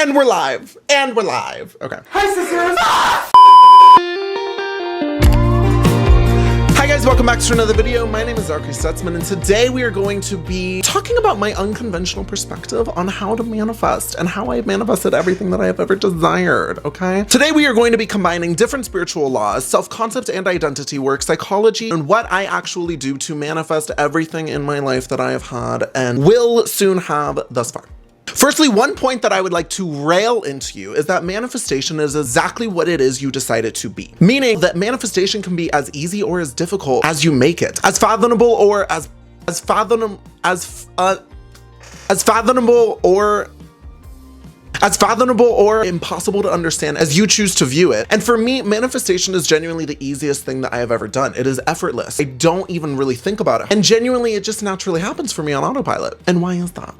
And we're live. And we're live. Okay. Hi, sisters. Hi guys, welcome back to another video. My name is 𝓩𝓪𝓬𝓱 𝓢𝓽𝓾𝓽𝓼𝓶𝓪𝓷, and today we are going to be talking about my unconventional perspective on how to manifest and how I've manifested everything that I have ever desired, okay? Today we are going to be combining different spiritual laws, self-concept and identity work, psychology, and what I actually do to manifest everything in my life that I have had and will soon have thus far. Firstly, one point that I would like to rail into you is that manifestation is exactly what it is you decide it to be. Meaning that manifestation can be as easy or as difficult as you make it, as fathomable or as fathomable or impossible to understand as you choose to view it. And for me, manifestation is genuinely the easiest thing that I have ever done. It is effortless. I don't even really think about it. And genuinely, it just naturally happens for me on autopilot. And why is that?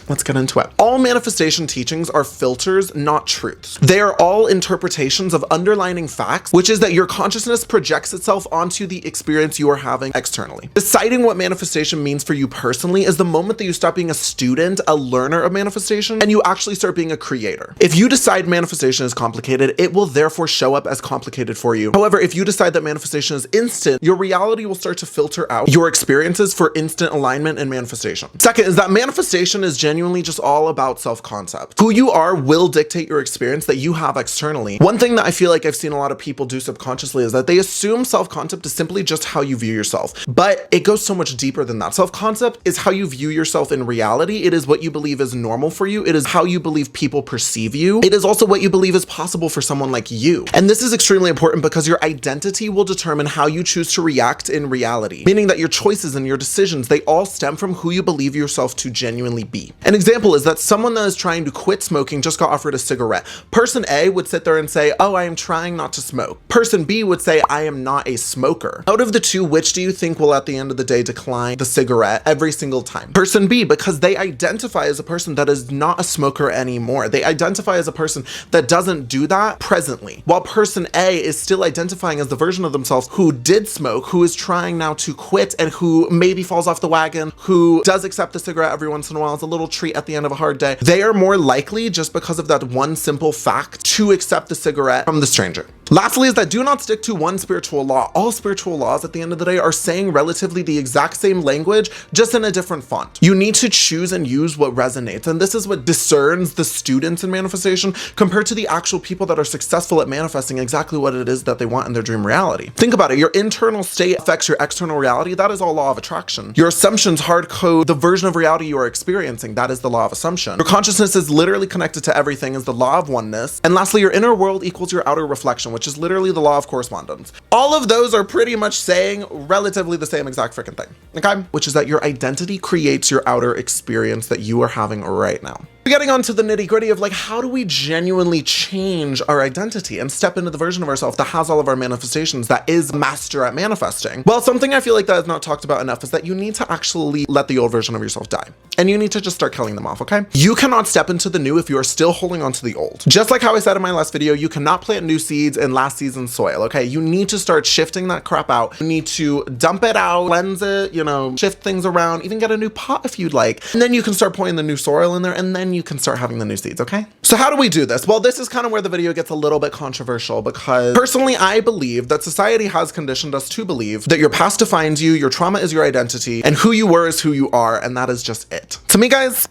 Let's get into it. All manifestation teachings are filters, not truths. They are all interpretations of underlying facts, which is that your consciousness projects itself onto the experience you are having externally. Deciding what manifestation means for you personally is the moment that you stop being a student, a learner of manifestation, and you actually start being a creator. If you decide manifestation is complicated, it will therefore show up as complicated for you. However, if you decide that manifestation is instant, your reality will start to filter out your experiences for instant alignment and manifestation. Second is that manifestation is genuinely just all about self-concept. Who you are will dictate your experience that you have externally. One thing that I feel like I've seen a lot of people do subconsciously is that they assume self-concept is simply just how you view yourself, but it goes so much deeper than that. Self-concept is how you view yourself in reality. It is what you believe is normal for you. It is how you believe people perceive you. It is also what you believe is possible for someone like you. And this is extremely important because your identity will determine how you choose to react in reality, meaning that your choices and your decisions, they all stem from who you believe yourself to genuinely be. An example is that someone that is trying to quit smoking just got offered a cigarette. Person A would sit there and say, oh, I am trying not to smoke. Person B would say, I am not a smoker. Out of the two, which do you think will at the end of the day decline the cigarette every single time? Person B, because they identify as a person that is not a smoker anymore. They identify as a person that doesn't do that presently, while person A is still identifying as the version of themselves who did smoke, who is trying now to quit, and who maybe falls off the wagon, who does accept the cigarette every once in a while as a little treat at the end of a hard day. They are more likely, just because of that one simple fact, to accept the cigarette from the stranger. Lastly is that do not stick to one spiritual law. All spiritual laws at the end of the day are saying relatively the exact same language, just in a different font. You need to choose and use what resonates. And this is what discerns the students in manifestation compared to the actual people that are successful at manifesting exactly what it is that they want in their dream reality. Think about it. Your internal state affects your external reality. That is all law of attraction. Your assumptions hard code the version of reality you are experiencing. That is the law of assumption. Your consciousness is literally connected to everything, is the law of oneness. And lastly, your inner world equals your outer reflection, which is literally the law of correspondence. All of those are pretty much saying relatively the same exact freaking thing, okay? Which is that your identity creates your outer experience that you are having right now. Getting on to the nitty-gritty of like, how do we genuinely change our identity and step into the version of ourselves that has all of our manifestations, that is master at manifesting? Well, something I feel like that is not talked about enough is that you need to actually let the old version of yourself die. And you need to just start killing them off, okay? You cannot step into the new if you are still holding on to the old. Just like how I said in my last video, you cannot plant new seeds in last season's soil, okay? You need to start shifting that crap out. You need to dump it out, cleanse it, shift things around, even get a new pot if you'd like. And then you can start pouring the new soil in there, and then you can start having the new seeds, okay? So how do we do this? Well, this is kind of where the video gets a little bit controversial because personally, I believe that society has conditioned us to believe that your past defines you, your trauma is your identity, and who you were is who you are, and that is just it. To me, guys,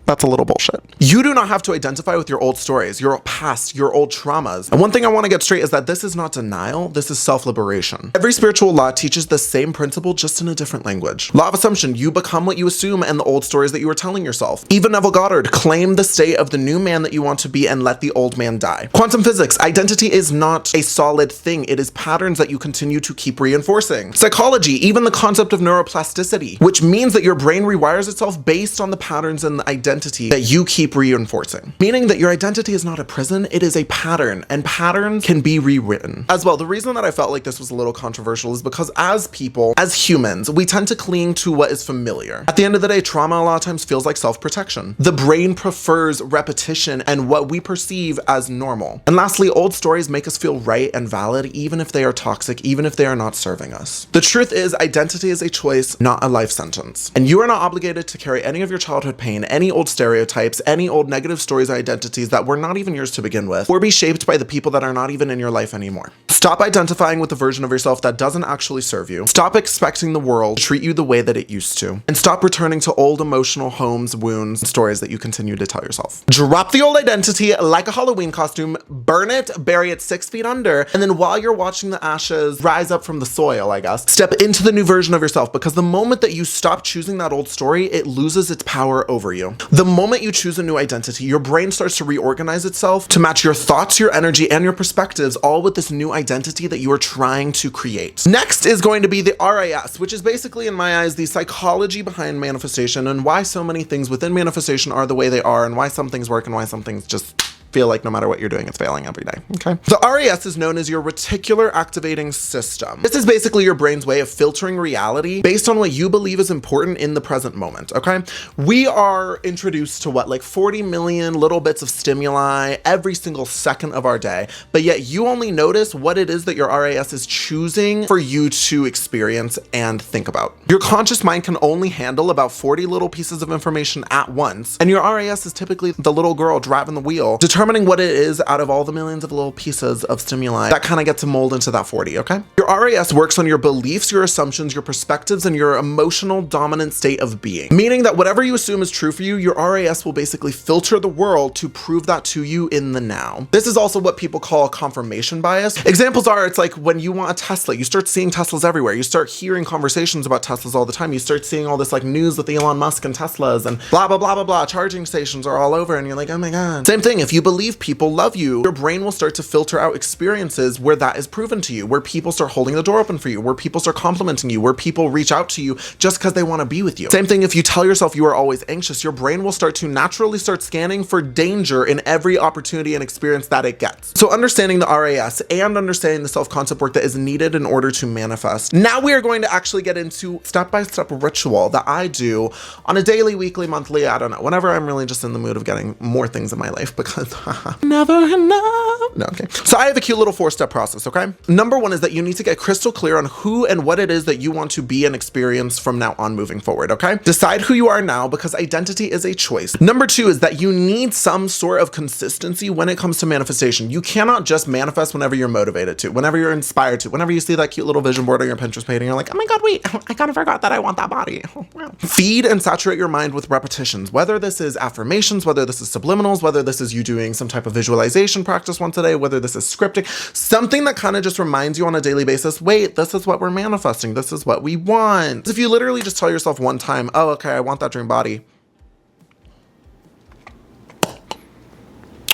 that's a little bullshit. You do not have to identify with your old stories, your past, your old traumas. And one thing I want to get straight is that this is not denial, this is self-liberation. Every spiritual law teaches the same principle, just in a different language. Law of assumption, you become what you assume and the old stories that you were telling yourself. Even Neville Goddard, claim the state of the new man that you want to be and let the old man die. Quantum physics, identity is not a solid thing. It is patterns that you continue to keep reinforcing. Psychology, even the concept of neuroplasticity, which means that your brain rewires itself based on the patterns and the identity that you keep reinforcing. Meaning that your identity is not a prison, it is a pattern, and patterns can be rewritten. As well, the reason that I felt like this was a little controversial is because as people, as humans, we tend to cling to what is familiar. At the end of the day, trauma a lot of times feels like self-protection. The brain prefers repetition and what we perceive as normal. And lastly, old stories make us feel right and valid, even if they are toxic, even if they are not serving us. The truth is, identity is a choice, not a life sentence. And you are not obligated to carry any of your childhood pain, any old old stereotypes, any old negative stories or identities that were not even yours to begin with, or be shaped by the people that are not even in your life anymore. Stop identifying with the version of yourself that doesn't actually serve you. Stop expecting the world to treat you the way that it used to. And stop returning to old emotional homes, wounds, and stories that you continue to tell yourself. Drop the old identity like a Halloween costume, burn it, bury it 6 feet under, and then while you're watching the ashes rise up from the soil, I guess, step into the new version of yourself, because the moment that you stop choosing that old story, it loses its power over you. The moment you choose a new identity, your brain starts to reorganize itself to match your thoughts, your energy, and your perspectives, all with this new identity that you are trying to create. Next is going to be the RAS, which is basically, in my eyes, the psychology behind manifestation and why so many things within manifestation are the way they are, and why some things work and why some things just feel like no matter what you're doing, it's failing every day, okay? The RAS is known as your reticular activating system. This is basically your brain's way of filtering reality based on what you believe is important in the present moment, okay? We are introduced to what, like 40 million little bits of stimuli every single second of our day, but yet you only notice what it is that your RAS is choosing for you to experience and think about. Your conscious mind can only handle about 40 little pieces of information at once, and your RAS is typically the little girl driving the wheel, determining what it is out of all the millions of little pieces of stimuli that kind of get to mold into that 40, okay? Your RAS works on your beliefs, your assumptions, your perspectives, and your emotional dominant state of being. Meaning that whatever you assume is true for you, your RAS will basically filter the world to prove that to you in the now. This is also what people call confirmation bias. Examples are, it's like when you want a Tesla, you start seeing Teslas everywhere. You start hearing conversations about Teslas all the time. You start seeing all this like news with Elon Musk and Teslas and blah, blah, blah, blah, blah. Charging stations are all over and you're like, oh my God. Same thing, if you believe people love you, your brain will start to filter out experiences where that is proven to you, where people start holding the door open for you, where people start complimenting you, where people reach out to you just because they want to be with you. Same thing if you tell yourself you are always anxious, your brain will start to naturally start scanning for danger in every opportunity and experience that it gets. So understanding the RAS and understanding the self-concept work that is needed in order to manifest. Now we are going to actually get into step-by-step ritual that I do on a daily, weekly, monthly, I don't know, whenever I'm really just in the mood of getting more things in my life, because never enough. No, okay. So I have a cute little 4-step process, okay? Number 1 is that you need to get crystal clear on who and what it is that you want to be and experience from now on moving forward, okay? Decide who you are now, because identity is a choice. Number 2 is that you need some sort of consistency when it comes to manifestation. You cannot just manifest whenever you're motivated to, whenever you're inspired to, whenever you see that cute little vision board on your Pinterest page and you're like, oh my God, wait, I kind of forgot that I want that body. Wow. Feed and saturate your mind with repetitions, whether this is affirmations, whether this is subliminals, whether this is you doing some type of visualization practice once a day, whether this is scripting, something that kind of just reminds you on a daily basis, wait, this is what we're manifesting. This is what we want. If you literally just tell yourself one time, oh, okay, I want that dream body.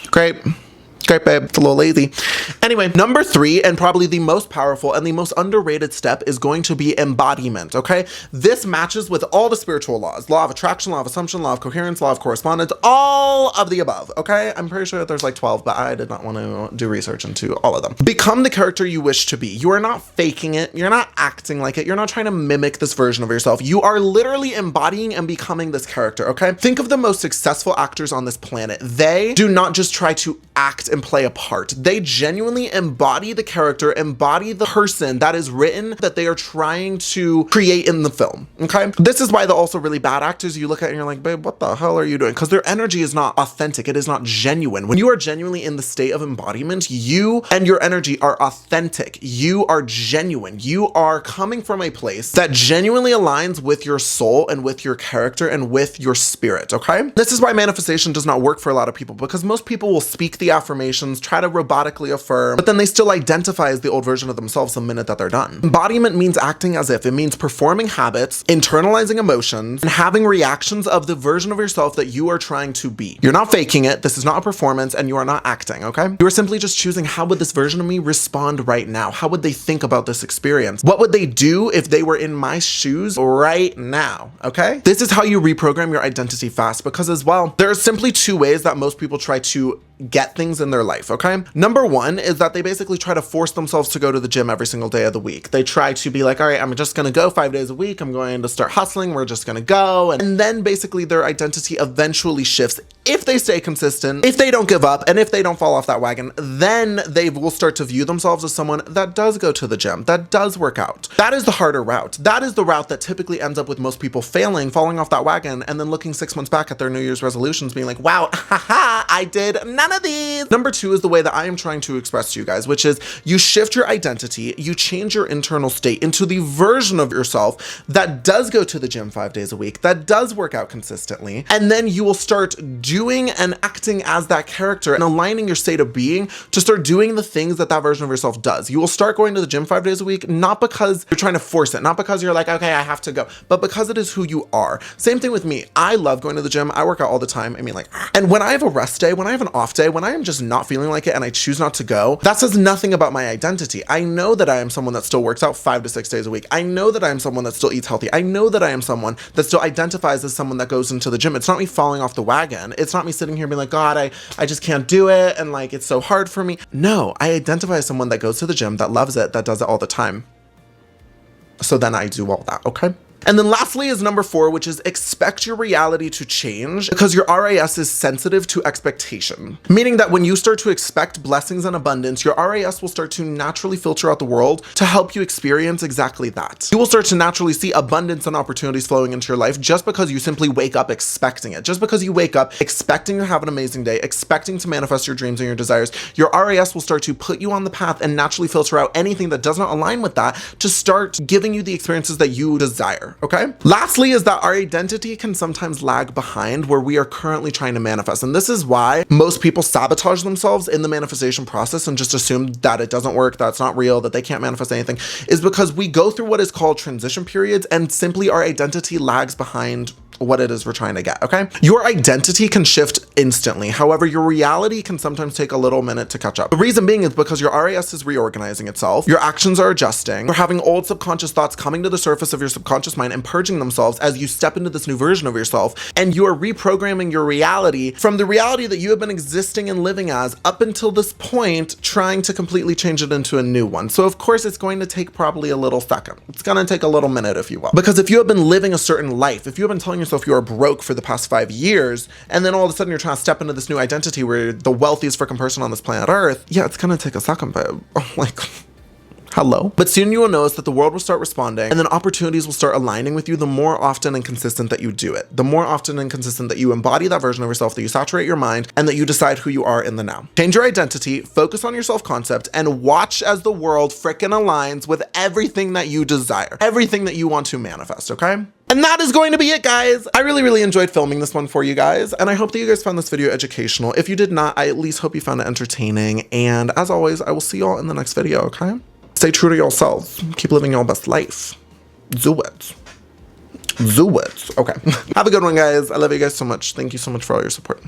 Great. Great, babe. It's a little lazy. Anyway, number 3, and probably the most powerful and the most underrated step, is going to be embodiment, okay? This matches with all the spiritual laws. Law of attraction, law of assumption, law of coherence, law of correspondence, all of the above, okay? I'm pretty sure there's like 12, but I did not want to do research into all of them. Become the character you wish to be. You are not faking it. You're not acting like it. You're not trying to mimic this version of yourself. You are literally embodying and becoming this character, okay? Think of the most successful actors on this planet. They do not just try to act and play a part. They genuinely embody the character, embody the person that is written, that they are trying to create in the film, okay? This is why the also really bad actors you look at and you're like, babe, what the hell are you doing? Because their energy is not authentic. It is not genuine. When you are genuinely in the state of embodiment, you and your energy are authentic. You are genuine. You are coming from a place that genuinely aligns with your soul and with your character and with your spirit, okay? This is why manifestation does not work for a lot of people, because most people will speak the affirmations, try to robotically affirm, but then they still identify as the old version of themselves the minute that they're done. Embodiment means acting as if. It means performing habits, internalizing emotions, and having reactions of the version of yourself that you are trying to be. You're not faking it. This is not a performance, and you are not acting, okay? You are simply just choosing, how would this version of me respond right now? How would they think about this experience? What would they do if they were in my shoes right now, okay? This is how you reprogram your identity fast, because as well, there are simply 2 ways that most people try to get things in their life, okay? Number one is that they basically try to force themselves to go to the gym every single day of the week. They try to be like, all right, I'm just gonna go 5 days a week. I'm going to start hustling. We're just gonna go. And then basically their identity eventually shifts if they stay consistent, if they don't give up, and if they don't fall off that wagon. Then they will start to view themselves as someone that does go to the gym, that does work out. That is the harder route. That is the route that typically ends up with most people failing, falling off that wagon, and then looking 6 months back at their New Year's resolutions being like, wow, haha, I did none of these. Number two is the way that I am trying to express to you guys, which is you shift your identity, you change your internal state into the version of yourself that does go to the gym 5 days a week, that does work out consistently, and then you will start doing and acting as that character and aligning your state of being to start doing the things that that version of yourself does. You will start going to the gym 5 days a week, not because you're trying to force it, not because you're like, okay, I have to go, but because it is who you are. Same thing with me. I love going to the gym. I work out all the time. I mean, like, and when I have a rest day, when I have an off day, when I am just not feeling like it and I choose not to go, that says nothing about my identity. I know that I am someone that still works out 5 to 6 days a week. I know that I am someone that still eats healthy. I know that I am someone that still identifies as someone that goes into the gym. It's not me falling off the wagon. It's not me sitting here being like, God, I just can't do it. And like, it's so hard for me. No, I identify as someone that goes to the gym, that loves it, that does it all the time. So then I do all that, okay? And then lastly is number 4, which is expect your reality to change because your RAS is sensitive to expectation. Meaning that when you start to expect blessings and abundance, your RAS will start to naturally filter out the world to help you experience exactly that. You will start to naturally see abundance and opportunities flowing into your life just because you simply wake up expecting it. Just because you wake up expecting to have an amazing day, expecting to manifest your dreams and your desires, your RAS will start to put you on the path and naturally filter out anything that does not align with that to start giving you the experiences that you desire. Okay. Lastly is that our identity can sometimes lag behind where we are currently trying to manifest. And this is why most people sabotage themselves in the manifestation process and just assume that it doesn't work, that's not real, that they can't manifest anything, is because we go through what is called transition periods and simply our identity lags behind what it is we're trying to get, okay? Your identity can shift instantly. However, your reality can sometimes take a little minute to catch up. The reason being is because your RAS is reorganizing itself, your actions are adjusting, you're having old subconscious thoughts coming to the surface of your subconscious mind and purging themselves as you step into this new version of yourself, and you are reprogramming your reality from the reality that you have been existing and living as up until this point, trying to completely change it into a new one. So of course, it's going to take probably a little second. It's gonna take a little minute, if you will. Because if you have been living a certain life, if you have been telling yourself you are broke for the past 5 years, and then all of a sudden you're trying to step into this new identity where you're the wealthiest freaking person on this planet Earth, yeah, it's gonna take a second, babe. Like, hello. But soon you will notice that the world will start responding and then opportunities will start aligning with you the more often and consistent that you do it. The more often and consistent that you embody that version of yourself, that you saturate your mind, and that you decide who you are in the now. Change your identity, focus on your self-concept, and watch as the world frickin' aligns with everything that you desire, everything that you want to manifest, okay? And that is going to be it, guys. I really enjoyed filming this one for you guys, and I hope that you guys found this video educational. If you did not, I at least hope you found it entertaining, and as always, I will see y'all in the next video, okay? Stay true to yourselves. Keep living your best life. Do it. Do it. Okay. Have a good one, guys. I love you guys so much. Thank you so much for all your support.